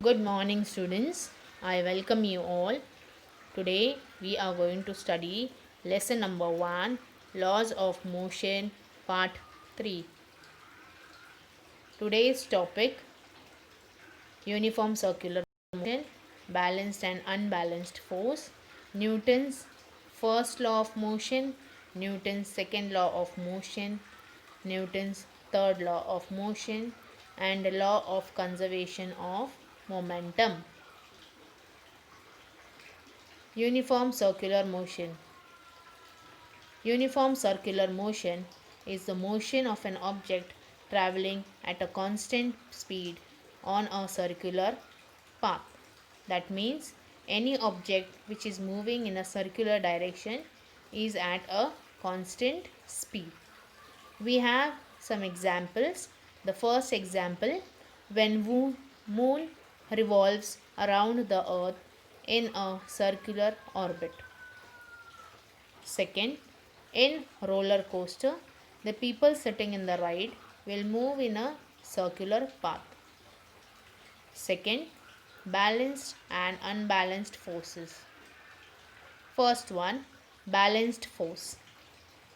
Good morning, students. I welcome you all. Today we are going to study lesson number 1, Laws of Motion, part 3. Today's topic, uniform circular motion, balanced and unbalanced force, Newton's first law of motion, Newton's second law of motion, Newton's third law of motion, and the law of conservation of momentum. Uniform circular motion. Uniform circular motion is the motion of an object traveling at a constant speed on a circular path. That means any object which is moving in a circular direction is at a constant speed. We have some examples. The first example, when moon revolves around the earth in a circular orbit. Second, in roller coaster, the people sitting in the ride will move in a circular path. Second, balanced and unbalanced forces. First one, balanced force.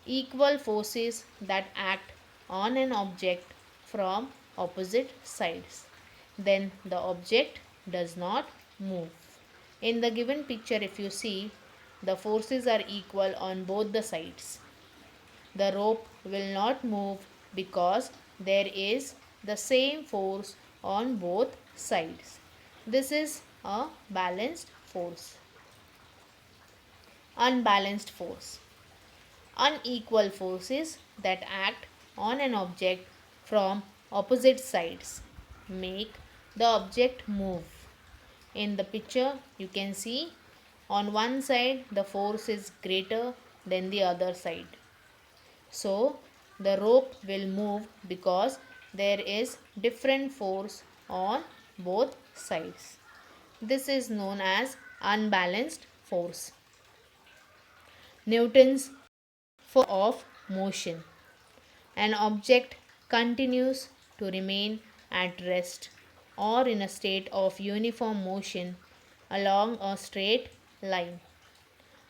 Equal forces that act on an object from opposite sides. Then the object does not move. In the given picture, if you see, the forces are equal on both the sides. The rope will not move because there is the same force on both sides. This is a balanced force. Unbalanced force. Unequal forces that act on an object from opposite sides make the object move. In the picture, you can see on one side the force is greater than the other side. So, the rope will move because there is different force on both sides. This is known as unbalanced force. Newton's law of motion. An object continues to remain at rest or in a state of uniform motion along a straight line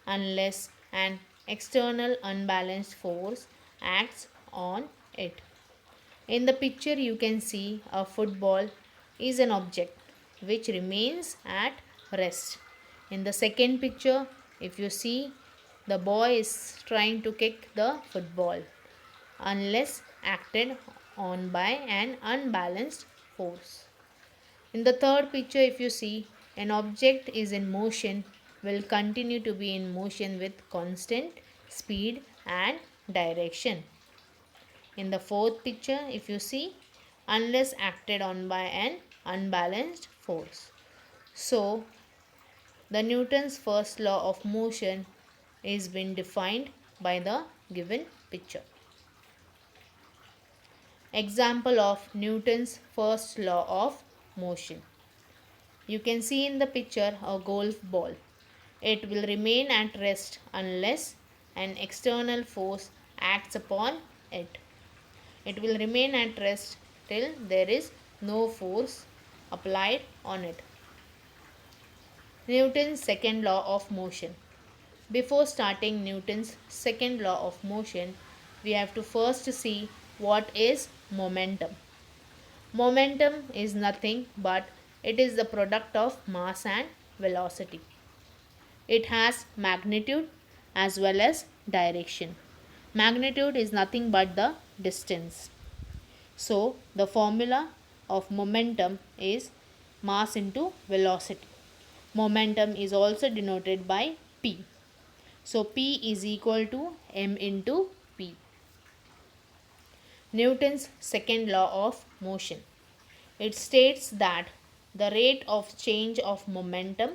unless an external unbalanced force acts on it. In the picture, you can see a football is an object which remains at rest. In the second picture, if you see, the boy is trying to kick the football unless acted on by an unbalanced force. In the third picture, if you see, an object is in motion will continue to be in motion with constant speed and direction. In the fourth picture, if you see, unless acted on by an unbalanced force. So, the Newton's first law of motion is been defined by the given picture. Example of Newton's first law of motion. You can see in the picture a golf ball. It will remain at rest unless an external force acts upon it. It will remain at rest till there is no force applied on it. Newton's second law of motion. Before starting Newton's second law of motion, we have to first see what is momentum. Momentum is nothing but it is the product of mass and velocity. It has magnitude as well as direction. Magnitude is nothing but the distance. So, the formula of momentum is mass into velocity. Momentum is also denoted by P. So, P is equal to m into P. Newton's second law of motion. It states that the rate of change of momentum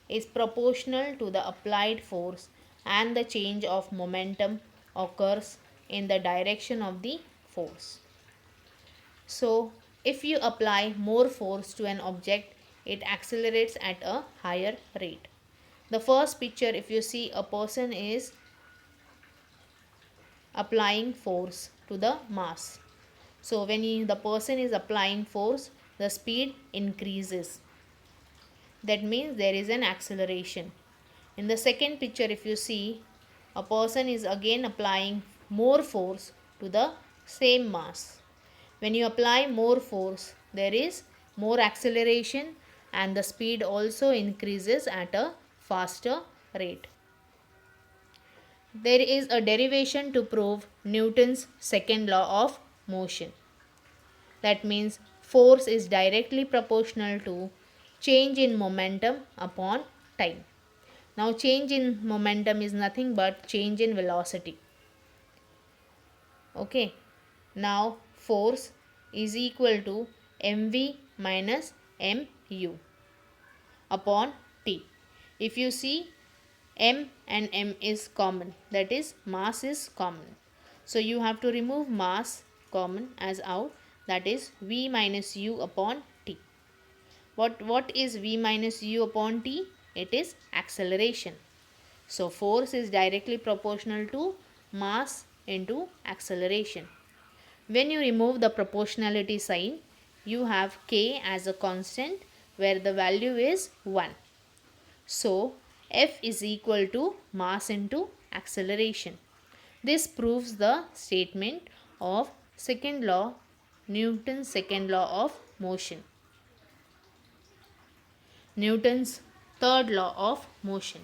is proportional to the applied force and the change of momentum occurs in the direction of the force. So, if you apply more force to an object, it accelerates at a higher rate. The first picture, if you see, a person is applying force to the mass. So when the person is applying force, the speed increases. That means there is an acceleration. In the second picture, if you see, a person is again applying more force to the same mass. When you apply more force, there is more acceleration and the speed also increases at a faster rate. There is a derivation to prove Newton's second law of motion. That means force is directly proportional to change in momentum upon time. Now change in momentum is nothing but change in velocity. Okay. Now force is equal to mv minus mu upon t. If you see, m and m is common, that is mass is common. So you have to remove mass common as out, that is v minus u upon t. What is v minus u upon t? It is acceleration. So force is directly proportional to mass into acceleration. When you remove the proportionality sign, you have k as a constant where the value is 1. So F is equal to mass into acceleration. This proves the statement of second law, Newton's second law of motion. Newton's third law of motion.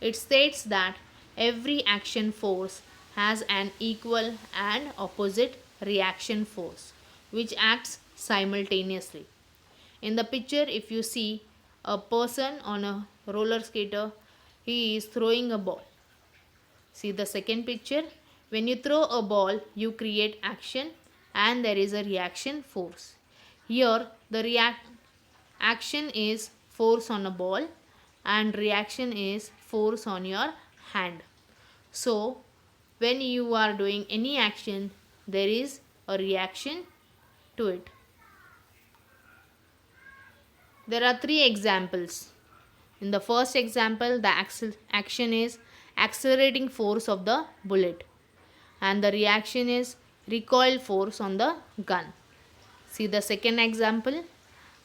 It states that every action force has an equal and opposite reaction force which acts simultaneously. In the picture, if you see a person on a roller skater, he is throwing a ball. See the second picture. When you throw a ball, you create action and there is a reaction force. Here the action is force on a ball and reaction is force on your hand. So when you are doing any action, there is a reaction to it. There are 3 examples. In the first example, the action is accelerating force of the bullet and the reaction is recoil force on the gun. See the second example.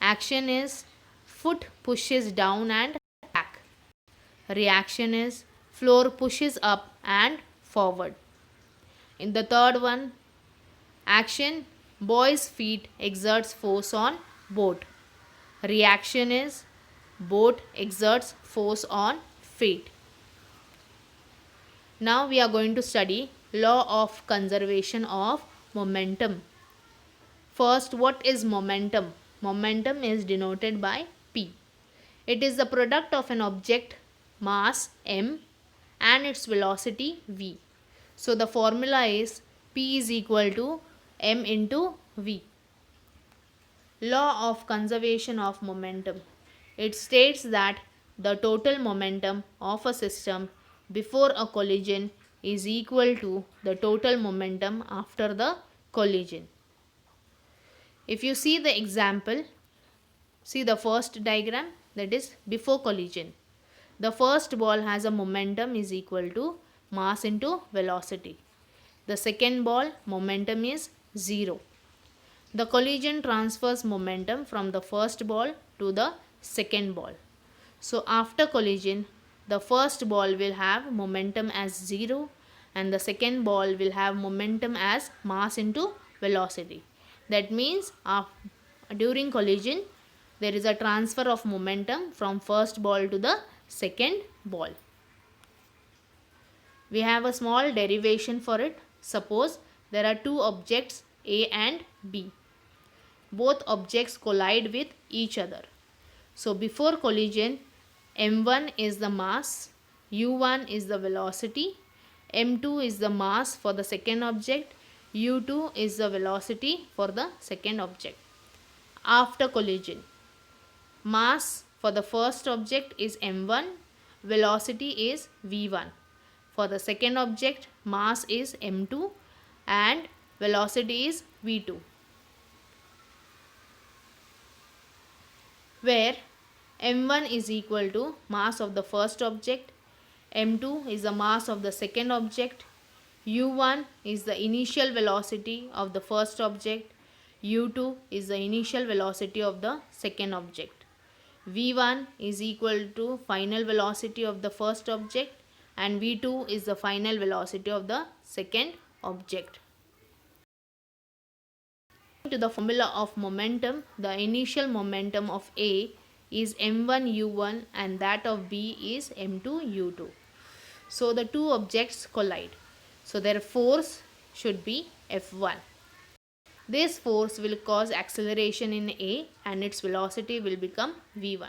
Action is foot pushes down and back. Reaction is floor pushes up and forward. In the third one, action boy's feet exerts force on boat. Reaction is boat exerts force on feet. Now we are going to study law of conservation of momentum. First, what is momentum? Momentum is denoted by P. It is the product of an object mass m and its velocity v. So the formula is P is equal to m into v. Law of conservation of momentum. It states that the total momentum of a system before a collision is equal to the total momentum after the collision. If you see the example, see the first diagram, that is before collision. The first ball has a momentum is equal to mass into velocity. The second ball momentum is 0. The collision transfers momentum from the first ball to the second ball. So after collision, the first ball will have momentum as 0 and the second ball will have momentum as mass into velocity. That means during collision, there is a transfer of momentum from first ball to the second ball. We have a small derivation for it. Suppose there are 2 objects A and B. Both objects collide with each other. So before collision, m1 is the mass, u1 is the velocity, m2 is the mass for the second object, u2 is the velocity for the second object. After collision, mass for the first object is m1, velocity is v1. For the second object, mass is m2 and velocity is v2. Where m1 is equal to mass of the first object, m2 is the mass of the second object, u1 is the initial velocity of the first object, u2 is the initial velocity of the second object. v1 is equal to final velocity of the first object and v2 is the final velocity of the second object. To the formula of momentum, the initial momentum of A is m1 u1 and that of B is m2 u2. So the two objects collide. So their force should be F1. This force will cause acceleration in A and its velocity will become v1.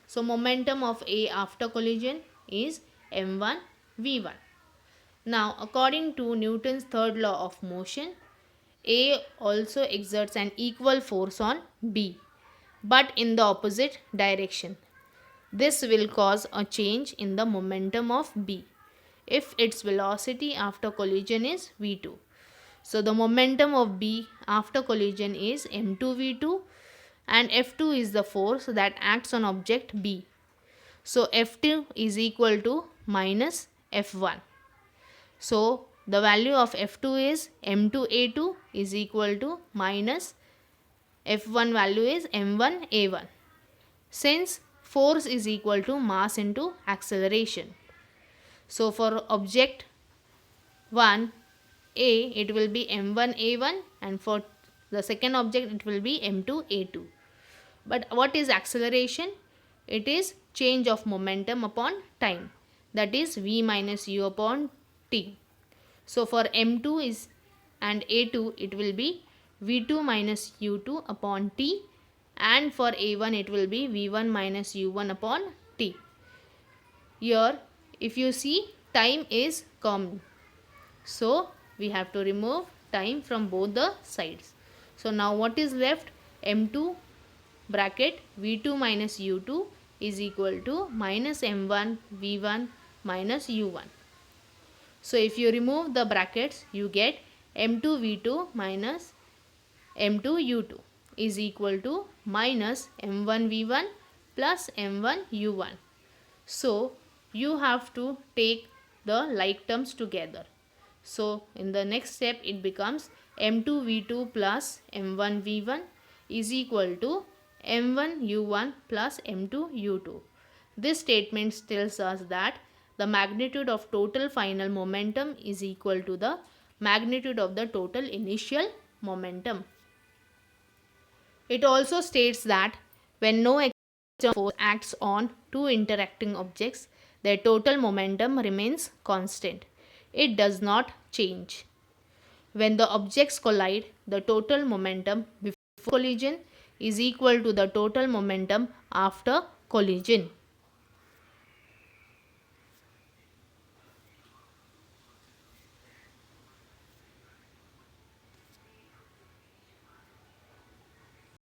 So momentum of A after collision is m1 v1. Now according to Newton's third law of motion, A also exerts an equal force on B, but in the opposite direction. This will cause a change in the momentum of B if its velocity after collision is v2. So the momentum of B after collision is m2 v2 and F2 is the force that acts on object B. So F2 is equal to minus F1. So the value of F2 is m2a2 is equal to minus F1 value is m1a1. Since force is equal to mass into acceleration. So for object 1 A it will be m1a1 and for the second object it will be m2a2. But what is acceleration? It is change of momentum upon time, that is v minus u upon t. So for m2 is and a2 it will be v2 minus u2 upon t and for a1 it will be v1 minus u1 upon t. Here if you see time is common. So we have to remove time from both the sides. So now what is left? m2 bracket v2 minus u2 is equal to minus m1 v1 minus u1. So if you remove the brackets, you get m2 v2 minus m2 u2 is equal to minus m1 v1 plus m1 u1. So you have to take the like terms together. So in the next step it becomes m2 v2 plus m1 v1 is equal to m1 u1 plus m2 u2. This statement tells us that the magnitude of total final momentum is equal to the magnitude of the total initial momentum. It also states that when no external force acts on two interacting objects, their total momentum remains constant. It does not change. When the objects collide, the total momentum before collision is equal to the total momentum after collision.